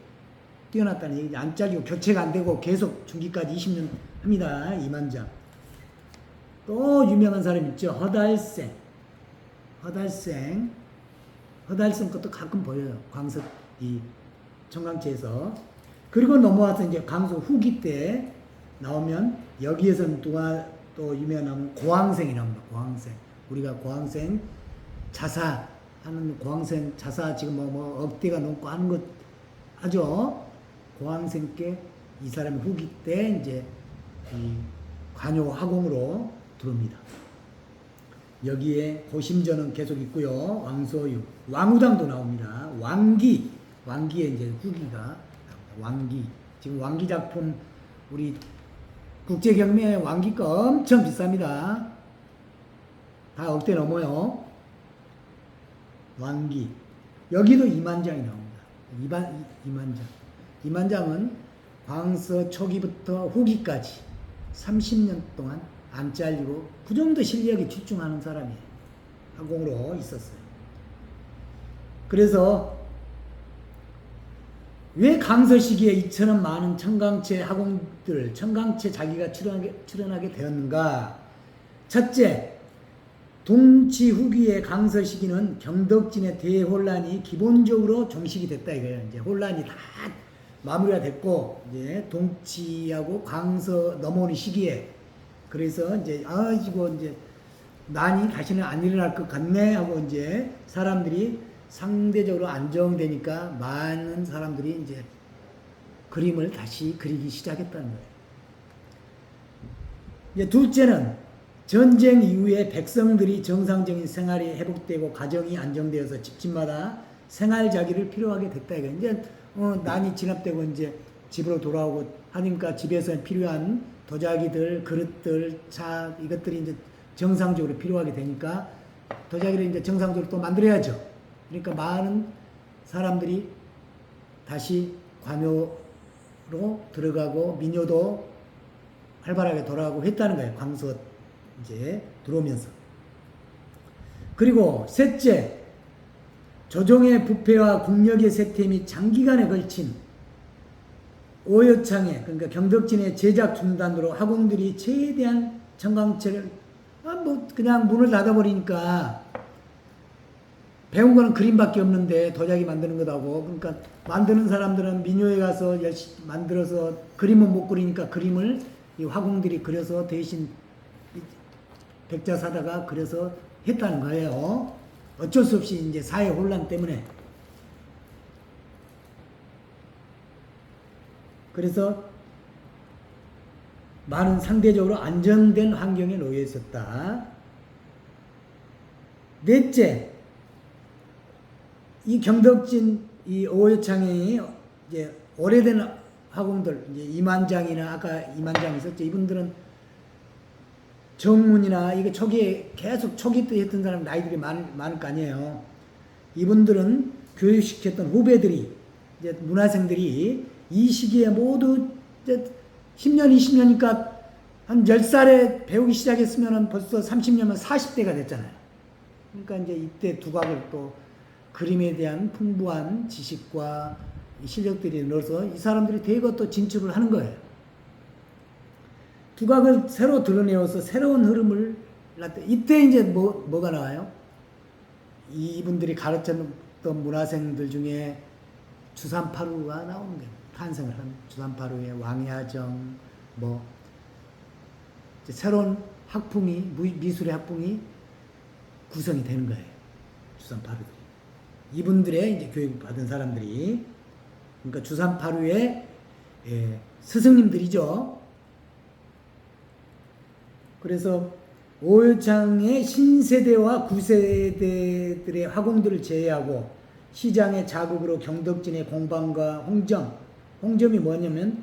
뛰어났다는 얘기죠. 안 잘리고 교체가 안 되고 계속 중기까지 20년 합니다. 이만장. 또 유명한 사람 있죠. 허달생. 허달생 것도 가끔 보여요. 광석 이 청강채에서. 그리고 넘어와서 이제 강수 후기 때 나오면 여기에서는 누가 또 유명한 고항생이 나옵니다. 고항생. 우리가 고항생 자사 하는 고항생 자사 지금 뭐 억대가 넘고 하는 것 하죠. 고항생께 이 사람이 후기 때 이제 이 관요 화공으로 들어옵니다. 여기에 고심전은 계속 있고요. 왕소유, 왕우당도 나옵니다. 왕기에 이제 후기가 나옵니다. 왕기. 지금 왕기 작품 우리 국제경매 왕기가 엄청 비쌉니다. 다 억대 넘어요. 왕기. 여기도 이만장이 나옵니다. 이만장. 이만장은 광서 초기부터 후기까지 30년 동안 안 잘리고 그 정도 실력에 집중하는 사람이 화공으로 있었어요. 그래서 왜 강서 시기에 이처럼 많은 청강채 화공들, 청강채 자기가 출연하게 되었는가? 첫째, 동치 후기의 강서 시기는 경덕진의 대혼란이 기본적으로 종식이 됐다 이거예요. 이제 혼란이 다 마무리가 됐고 이제 동치하고 강서 넘어오는 시기에 그래서 이제 이거 이제 난이 다시는 안 일어날 것 같네 하고 이제 사람들이 상대적으로 안정되니까 많은 사람들이 이제 그림을 다시 그리기 시작했다는 거예요. 이제 둘째는 전쟁 이후에 백성들이 정상적인 생활이 회복되고 가정이 안정되어서 집집마다 생활 자기를 필요하게 됐다 이거. 이제 난이 진압되고 이제 집으로 돌아오고 하니까 집에서 필요한 도자기들, 그릇들, 차 이것들이 이제 정상적으로 필요하게 되니까 도자기를 이제 정상적으로 또 만들어야죠. 그러니까 많은 사람들이 다시 관요로 들어가고 민요도 활발하게 돌아가고 했다는 거예요. 광서 이제 들어오면서. 그리고 셋째, 조정의 부패와 국력의 쇠퇴 및 장기간에 걸친 오여창의 그러니까 경덕진의 제작 중단으로 화공들이 최대한 청강채를 그냥 문을 닫아버리니까 배운 거는 그림밖에 없는데 도자기 만드는 것하고 그러니까 만드는 사람들은 민요에 가서 열심히 만들어서 그림은 못 그리니까 그림을 이 화공들이 그려서 대신 백자 사다가 그려서 했다는 거예요. 어쩔 수 없이 이제 사회 혼란 때문에. 그래서 많은 상대적으로 안정된 환경에 놓여 있었다. 넷째, 이 경덕진 이 오여창이 이제 오래된 화공들 이제 이만장이나 아까 이만장 있었죠. 이분들은 정문이나 이게 초기에 계속 초기 때 했던 사람 나이들이 많을 거 아니에요. 이분들은 교육시켰던 후배들이 이제 문화생들이 이 시기에 모두 이제 10년 20년이니까 한 10살에 배우기 시작했으면 벌써 30년이면 40대가 됐잖아요. 그러니까 이제 이때 두각을 또 그림에 대한 풍부한 지식과 실력들이 넣어서 이 사람들이 대거 또 진출을 하는 거예요. 두각을 새로 드러내어서 새로운 흐름을 이때 이제 뭐가 나와요? 이분들이 가르쳤던 문화생들 중에 주삼파루가 나오는 거예요. 탄생을 한 주삼파루의 왕야정 이제 새로운 학풍이 미술의 학풍이 구성이 되는 거예요. 주삼파루들이 이분들의 이제 교육을 받은 사람들이 그러니까 주삼파루의 스승님들이죠. 그래서 오여창의 신세대와 구세대들의 화공들을 제외하고 시장의 자극으로 경덕진의 공방과 홍점이 뭐냐면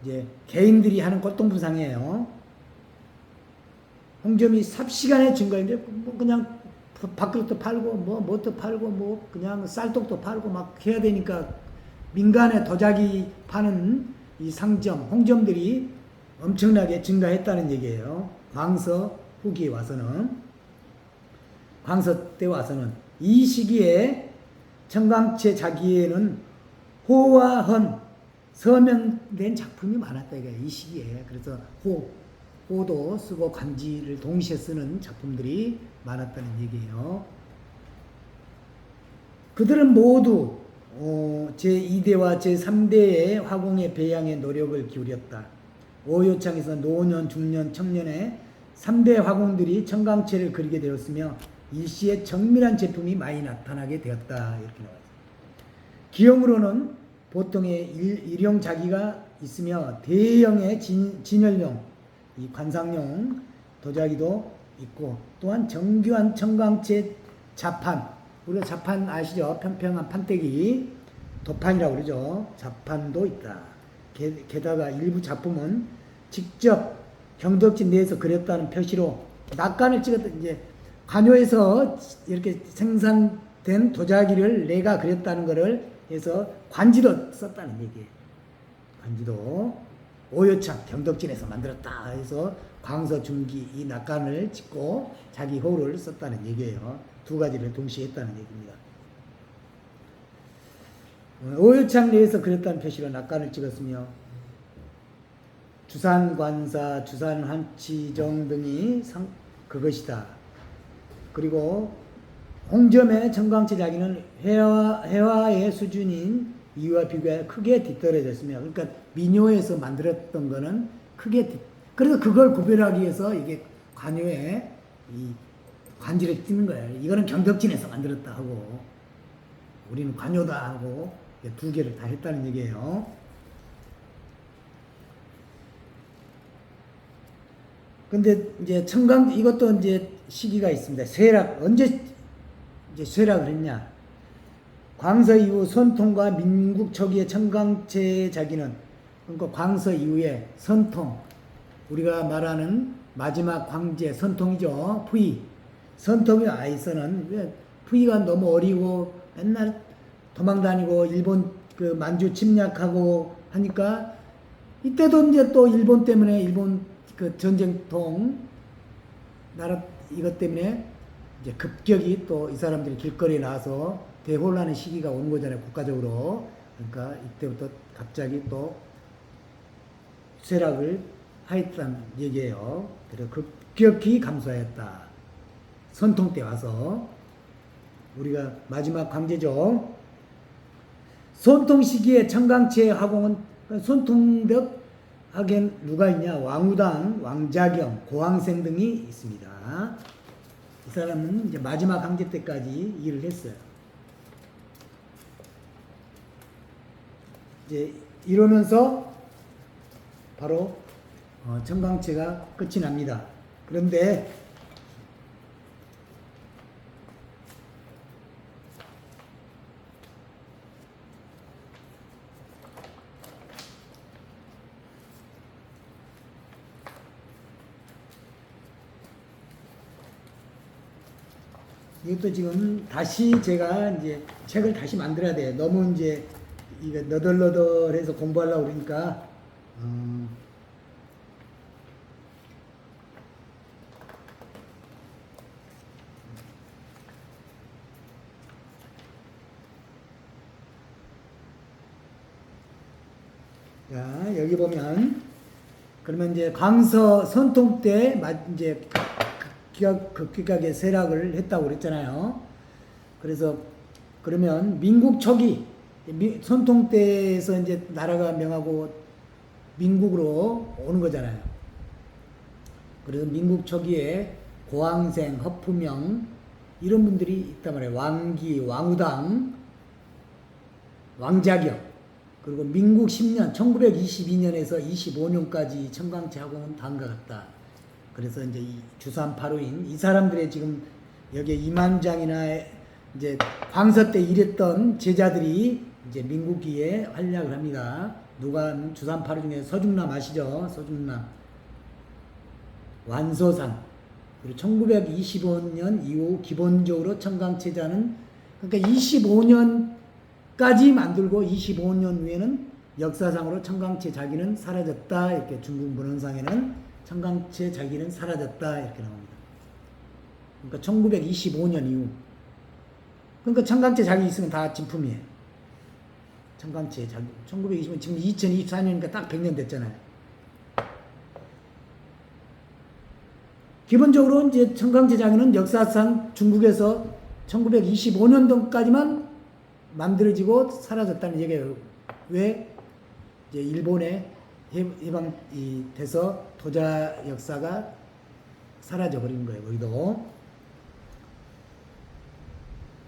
이제 개인들이 하는 꽃동부상이에요. 홍점이 삽시간에 증가인데 그냥 밥그릇도 팔고 뭣도 팔고 그냥 쌀떡도 팔고 막 해야 되니까 민간에 도자기 파는 이 상점, 홍점들이 엄청나게 증가했다는 얘기예요. 광서 후기에 와서는 광서 때 와서는 이 시기에 청강채 자기에는 호와 헌 서명된 작품이 많았다 이거예요. 이 시기에. 그래서 호도 쓰고 관지를 동시에 쓰는 작품들이 많았다는 얘기예요. 그들은 모두 제2대와 제3대의 화공의 배양에 노력을 기울였다. 오요창에서 노년, 중년, 청년의 3대 화공들이 청강채를 그리게 되었으며 일시에 정밀한 제품이 많이 나타나게 되었다. 이렇게 나와요. 기형으로는 보통의 일용 자기가 있으며 대형의 진열용, 이 관상용 도자기도 있고 또한 정교한 청강채 자판, 우리가 자판 아시죠? 평평한 판때기, 도판이라고 그러죠. 자판도 있다. 게다가 일부 작품은 직접 경덕진 내에서 그렸다는 표시로 낙관을 찍었다. 이제 관요에서 이렇게 생산된 도자기를 내가 그렸다는 것을 해서 관지도 썼다는 얘기예요. 관지도 오요창 경덕진에서 만들었다 해서 광서 중기 이 낙관을 찍고 자기 호를 썼다는 얘기예요. 두 가지를 동시에 했다는 얘기입니다. 오요창 내에서 그렸다는 표시로 낙관을 찍었으며 주산관사, 주산환치정 등이 그것이다. 그리고 홍점의 청강채 자기는 회화의 수준인 이와 비교해 크게 뒤떨어졌으며, 그러니까 민요에서 만들었던 거는 크게 그래서 그걸 구별하기 위해서 이게 관요에 이 관지를 띄는 거예요. 이거는 경덕진에서 만들었다 하고 우리는 관요다 하고 두 개를 다 했다는 얘기예요. 근데 이제 이것도 이제 시기가 있습니다. 쇠락 언제 이제 쇠락을 했냐? 광서 이후 선통과 민국 초기의 청강채 자기는, 그러니까 광서 이후에 선통, 우리가 말하는 마지막 황제 선통이죠. 푸이. 선통의 아이서는 푸이가 너무 어리고 맨날 도망다니고 일본 그 만주 침략하고 하니까 이때도 이제 또 일본 때문에 일본 그 전쟁통 나라 이것 때문에 이제 급격히 또 이 사람들이 길거리에 나와서 대혼란의 시기가 오는 거잖아요. 국가적으로. 그러니까 이때부터 갑자기 또 쇠락을 하였다는 얘기예요. 그래서 급격히 감소하였다. 선통 때 와서 우리가 마지막 황제죠. 손통 시기에 청강채 화공은 손통덕 하겐 누가 있냐? 왕우당, 왕자경, 고왕생 등이 있습니다. 이 사람은 이제 마지막 황제 때까지 일을 했어요. 이제 이러면서 바로 청강채가 끝이 납니다. 그런데 이것도 지금 다시 제가 이제 책을 다시 만들어야 돼요. 너무 이제 이거 너덜너덜해서 공부하려고 그러니까 자, 여기 보면 그러면 이제 광서 선통 때 이제 급격하게 쇠락을 했다고 그랬잖아요. 그래서 그러면 민국 초기 선통 때에서 이제 나라가 명하고 민국으로 오는 거잖아요. 그래서 민국 초기에 고왕생, 허푸명 이런 분들이 있단 말이에요. 왕기, 왕우당, 왕자경. 그리고 민국 10년, 1922년에서 25년까지 청강채 학원은 다음과 같다. 그래서 이제 이 주산파루인 이 사람들의 지금 여기에 이만장이나 이제 광서 때 일했던 제자들이 이제 민국기에 활약을 합니다. 누가 주산파루 중에 서중남 아시죠? 서중남, 완소산. 그리고 1925년 이후 기본적으로 청강채자는 그러니까 25년까지 만들고 25년 후에는 역사상으로 청강채 자기는 사라졌다. 이렇게 중국 문헌상에는 청강채 자기는 사라졌다 이렇게 나옵니다. 그러니까 1925년 이후. 그러니까 청강채 자기 있으면 다 진품이에요. 청강채 자기 1920년 지금 2024년이니까 딱 100년 됐잖아요. 기본적으로 이제 청강채 자기는 역사상 중국에서 1925년도까지만 만들어지고 사라졌다는 얘기예요. 왜? 이제 일본에 해방이 돼서 도자 역사가 사라져 버린 거예요. 거기도.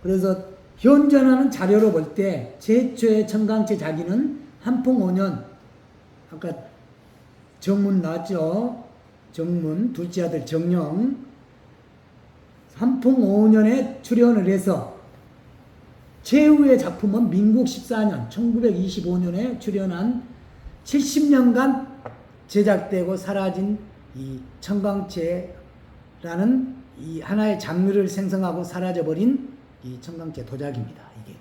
그래서 현존하는 자료로 볼 때 최초의 청강채 자기는 한풍 5년, 아까 정문 나왔죠. 정문 둘째 아들 정령 한풍 5년에 출연을 해서 최후의 작품은 민국 14년 1925년에 출연한 70년간 제작되고 사라진 이 청강채라는 이 하나의 장르를 생성하고 사라져버린 이 청강채 도자기입니다. 이게.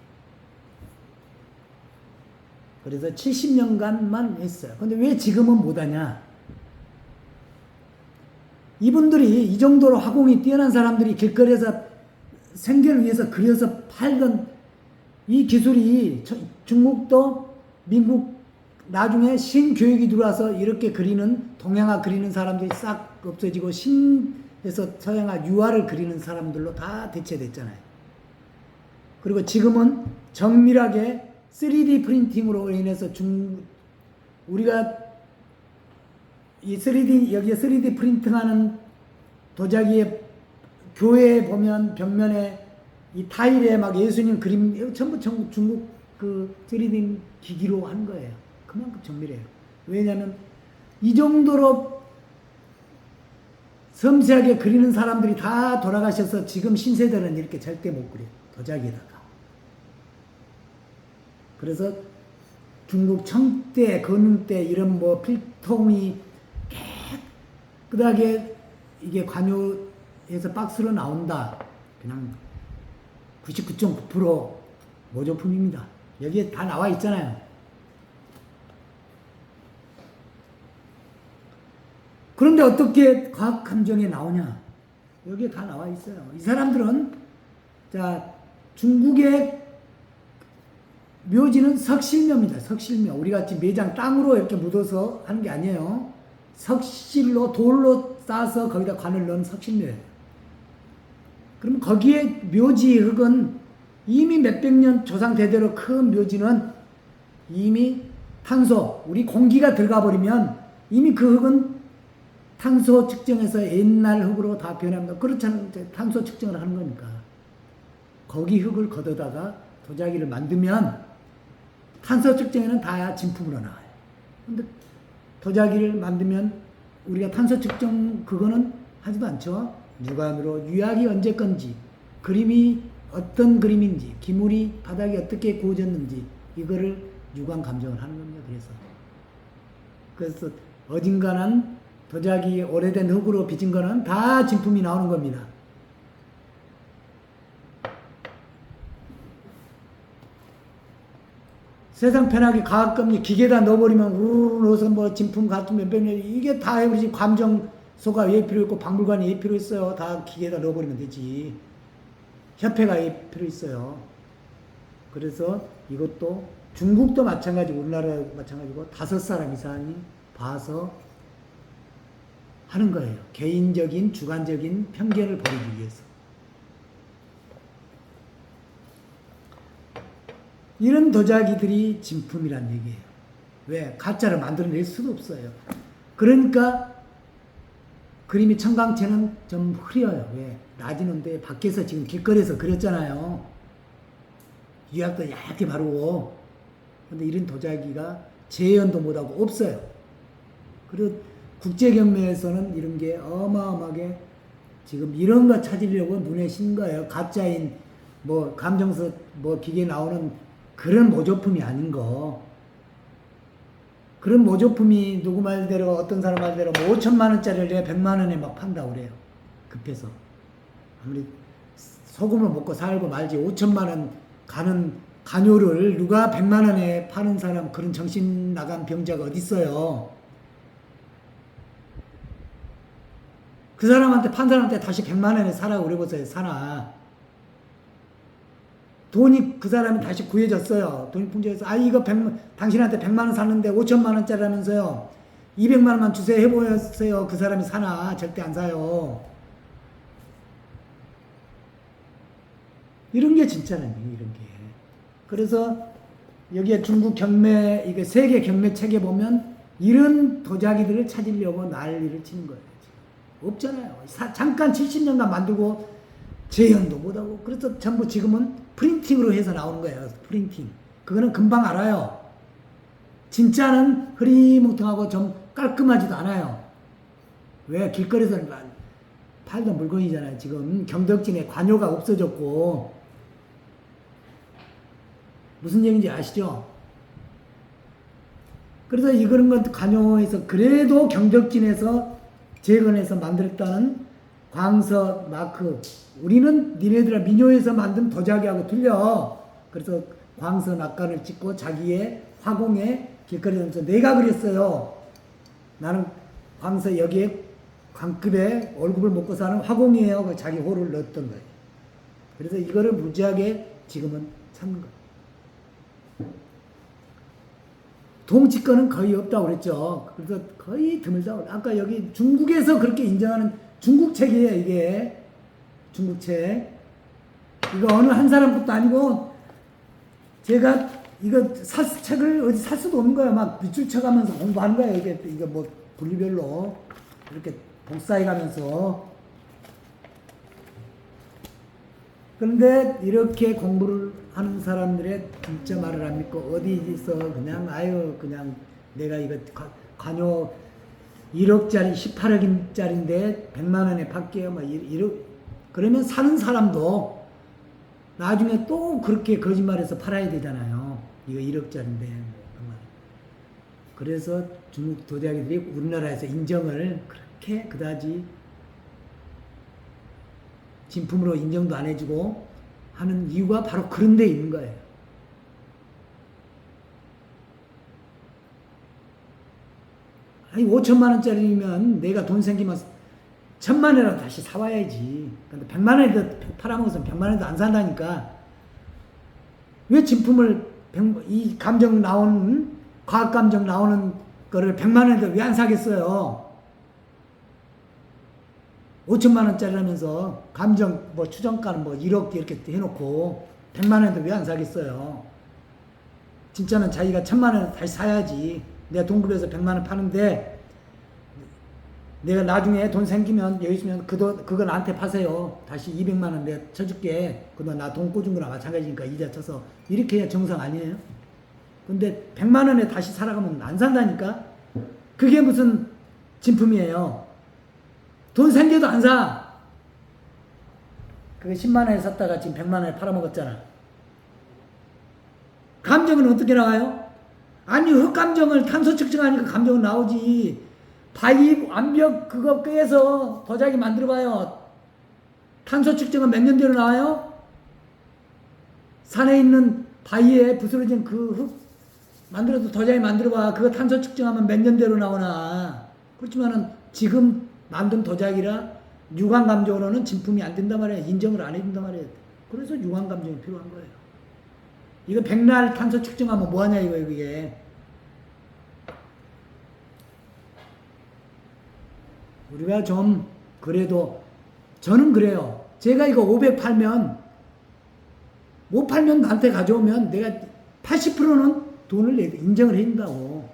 그래서 70년간만 했어요. 근데 왜 지금은 못하냐? 이분들이 이 정도로 화공이 뛰어난 사람들이 길거리에서 생계를 위해서 그려서 팔던 이 기술이 중국도 민국 나중에 신교육이 들어와서 이렇게 그리는 동양화 그리는 사람들이 싹 없어지고 신에서 서양화 유화를 그리는 사람들로 다 대체됐잖아요. 그리고 지금은 정밀하게 3D 프린팅으로 인해서 우리가 이 3D 여기에 3D 프린팅하는 도자기에 교회에 보면 벽면에 이 타일에 막 예수님 그림 전부 중국 그 3D 기기로 한 거예요. 그만큼 정밀해요. 왜냐하면 이 정도로 섬세하게 그리는 사람들이 다 돌아가셔서 지금 신세대는 이렇게 절대 못 그려요. 도자기에다가. 그래서 중국 청때, 건때 이런 뭐 필통이 깨끗하게 이게 관유해서 박스로 나온다. 그냥 99.9% 모조품입니다. 여기에 다 나와 있잖아요. 그런데 어떻게 과학 감정에 나오냐? 여기에 다 나와 있어요. 이 사람들은 자 중국의 묘지는 석실묘입니다. 석실묘. 우리 같이 매장 땅으로 이렇게 묻어서 하는 게 아니에요. 석실로 돌로 싸서 거기다 관을 넣은 석실묘예요. 그럼 거기에 묘지 흙은 이미 몇백 년 조상 대대로 큰 묘지는 이미 탄소, 우리 공기가 들어가 버리면 이미 그 흙은 탄소 측정해서 옛날 흙으로 다 변합니다. 그렇잖아요. 탄소 측정을 하는 거니까. 거기 흙을 걷어다가 도자기를 만들면 탄소 측정에는 다 진품으로 나와요. 근데 도자기를 만들면 우리가 탄소 측정 그거는 하지도 않죠. 육안으로 유약이 언제 건지, 그림이 어떤 그림인지, 기물이 바닥에 어떻게 구워졌는지 이거를 육안 감정을 하는 겁니다. 그래서 어딘가는 도자기 오래된 흙으로 빚은 거는 다 진품이 나오는 겁니다. 세상 편하게 과학금리 기계다 넣어버리면 우르르 넣어서 뭐 진품 같은 몇백 년 이게 다 해버리지. 감정소가 왜 필요 있고 박물관이 왜 필요 있어요. 다 기계에다 넣어버리면 되지. 협회가 왜 필요 있어요. 그래서 이것도 중국도 마찬가지고 우리나라도 마찬가지고 5사람 이상이 봐서 하는 거예요. 개인적인 주관적인 편견을 버리기 위해서. 이런 도자기들이 진품이란 얘기예요. 왜? 가짜를 만들어낼 수도 없어요. 그러니까 그림이 청강채는 좀 흐려요. 왜? 낮이는데 밖에서 지금 길거리에서 그렸잖아요. 유약도 얇게 바르고. 근데 이런 도자기가 재현도 못하고 없어요. 그리고 국제경매에서는 이런 게 어마어마하게 지금 이런 거 찾으려고 눈에 신 거예요. 가짜인 뭐 감정서 뭐 기계에 나오는 그런 모조품이 아닌 거. 그런 모조품이 누구 말대로 어떤 사람 말대로 뭐 5천만 원짜리를 내가 100만 원에 막 판다고 그래요. 급해서. 아무리 소금을 먹고 살고 말지 5천만 원 가는 간효를 누가 100만 원에 파는 사람 그런 정신 나간 병자가 어디 있어요. 그 사람한테 판 사람한테 다시 100만 원에 사라고 그래보세요. 사나. 돈이 그 사람이 다시 구해졌어요. 돈이 풍족해서 이거 당신한테 100만 원 샀는데 5천만 원짜리라면서요. 200만 원만 주세요 해보세요. 그 사람이 사나? 절대 안 사요. 이런 게 진짜라는 거예요. 이런 게. 그래서 여기에 중국 경매, 이게 세계 경매 책에 보면 이런 도자기들을 찾으려고 난리를 치는 거예요. 지금. 없잖아요. 잠깐 70년간 만들고 재현도 못하고. 그래서 전부 지금은 프린팅으로 해서 나오는 거예요. 프린팅. 그거는 금방 알아요. 진짜는 흐리멍텅하고 좀 깔끔하지도 않아요. 왜? 길거리에서 팔던 물건이잖아요. 지금 경덕진에 관요가 없어졌고. 무슨 얘기인지 아시죠? 그래서 이런 건 관요에서 그래도 경덕진에서 재건해서 만들었다는 광서 마크. 우리는 니네들아 민요에서 만든 도자기하고 틀려. 그래서 광서 낙관을 찍고 자기의 화공에 길거리에서 내가 그랬어요. 나는 광서 여기에 광급에 월급을 먹고 사는 화공이에요. 자기 호를 넣었던 거예요. 그래서 이거를 무지하게 지금은 찾는 거예요. 동치권은 거의 없다고 그랬죠. 그래서 거의 드물다고. 아까 여기 중국에서 그렇게 인정하는 중국책이에요, 이게. 중국책. 이거 어느 한 사람 것도 아니고, 제가 이거 책을 어디 살 수도 없는 거야. 막 밑줄 쳐가면서 공부하는 거야. 이게 뭐 분리별로. 이렇게 복사해 가면서. 그런데 이렇게 공부를 하는 사람들의 진짜 말을 안 믿고 어디서 그냥 그냥 내가 이거 관요 1억짜리 18억짜리인데 100만 원에 팔게요. 막 그러면 사는 사람도 나중에 또 그렇게 거짓말해서 팔아야 되잖아요. 이거 1억짜리인데. 그래서 중국 도자기들이 우리나라에서 인정을 그렇게 그다지 진품으로 인정도 안 해주고 하는 이유가 바로 그런 데 있는 거예요. 아니 5천만 원짜리면 내가 돈 생기면 1,000만 원이라도 다시 사와야지. 근데 100만 원에도 팔아먹어서 100만 원에도 안 산다니까. 왜 진품을 이 감정 나오는 과학 감정 나오는 거를 100만 원에도 왜 안 사겠어요? 5천만 원짜리라면서 감정 뭐 추정가는 뭐 1억 이렇게 해놓고 100만 원에도 왜 안 사겠어요? 진짜는 자기가 1,000만 원 다시 사야지. 내가 동급에서 100만 원 파는데 내가 나중에 돈 생기면 여기 있으면 그거 나한테 파세요. 다시 200만 원 내가 쳐줄게. 그거 나 돈 꽂은 거랑 마찬가지니까 이자 쳐서 이렇게 해야 정상 아니에요? 근데 100만 원에 다시 살아가면 안 산다니까? 그게 무슨 진품이에요? 돈 생겨도 안 사. 그게 10만 원에 샀다가 지금 100만 원에 팔아먹었잖아. 감정은 어떻게 나와요? 아니 흑감정을 탄소 측정하니까 감정은 나오지. 바위 암벽 그거 꿰서 도자기 만들어봐요. 탄소 측정은 몇 년 뒤로 나와요? 산에 있는 바위에 부스러진 그 흙 만들어도 도자기 만들어봐. 그거 탄소 측정하면 몇 년 뒤로 나오나. 그렇지만은 지금 만든 도자기라 유관 감정으로는 진품이 안 된단 말이에요. 인정을 안 해준단 말이에요. 그래서 유관 감정이 필요한 거예요. 이거 백날 탄소 측정하면 뭐하냐 이게. 우리가 좀 그래도 저는 그래요. 제가 이거 500 팔면 못 팔면 나한테 가져오면 내가 80%는 돈을 인정을 해준다고.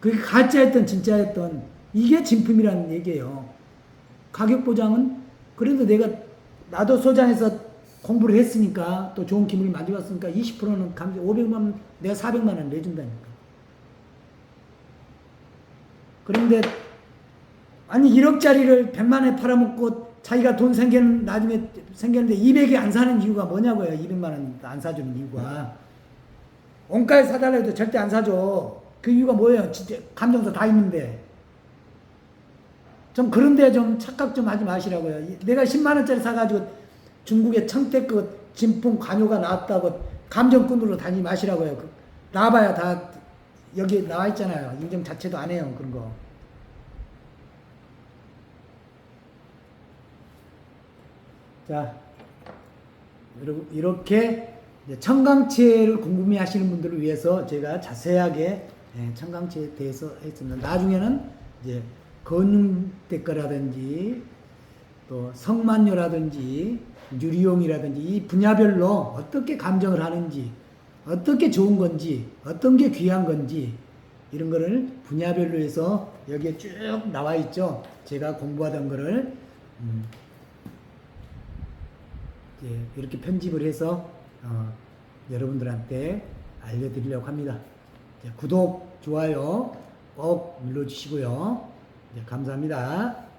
그게 가짜였던 진짜였던 이게 진품이라는 얘기예요. 가격 보장은 그래도 나도 소장해서 공부를 했으니까 또 좋은 기물을 만들었으니까 20%는 500만 원 내가 400만 원 내준다니까. 그런데 아니 1억짜리를 100만 원에 팔아먹고 자기가 돈 나중에 생겼는데 200에 안 사는 이유가 뭐냐고요. 200만 원 안 사주는 이유가. 원가에 사달라 해도 절대 안 사줘. 그 이유가 뭐예요? 진짜 감정서 다 있는데. 좀 그런데 좀 착각 좀 하지 마시라고요. 내가 10만 원짜리 사가지고 중국의 청태급 진품 관요가 나왔다고 감정꾼으로 다니지 마시라고요. 나와봐야 다 여기 나와 있잖아요. 인정 자체도 안 해요. 그런 거. 자, 여러분 이렇게 이제 청강채를 궁금해 하시는 분들을 위해서 제가 자세하게 청강채에 대해서 했습니다. 나중에는 이제 건육대가라든지 또 성만료라든지 유리용이라든지 이 분야별로 어떻게 감정을 하는지, 어떻게 좋은 건지, 어떤 게 귀한 건지 이런 거를 분야별로 해서 여기에 쭉 나와 있죠. 제가 공부하던 거를 이렇게 편집을 해서 여러분들한테 알려드리려고 합니다. 구독, 좋아요 꼭 눌러주시고요. 감사합니다.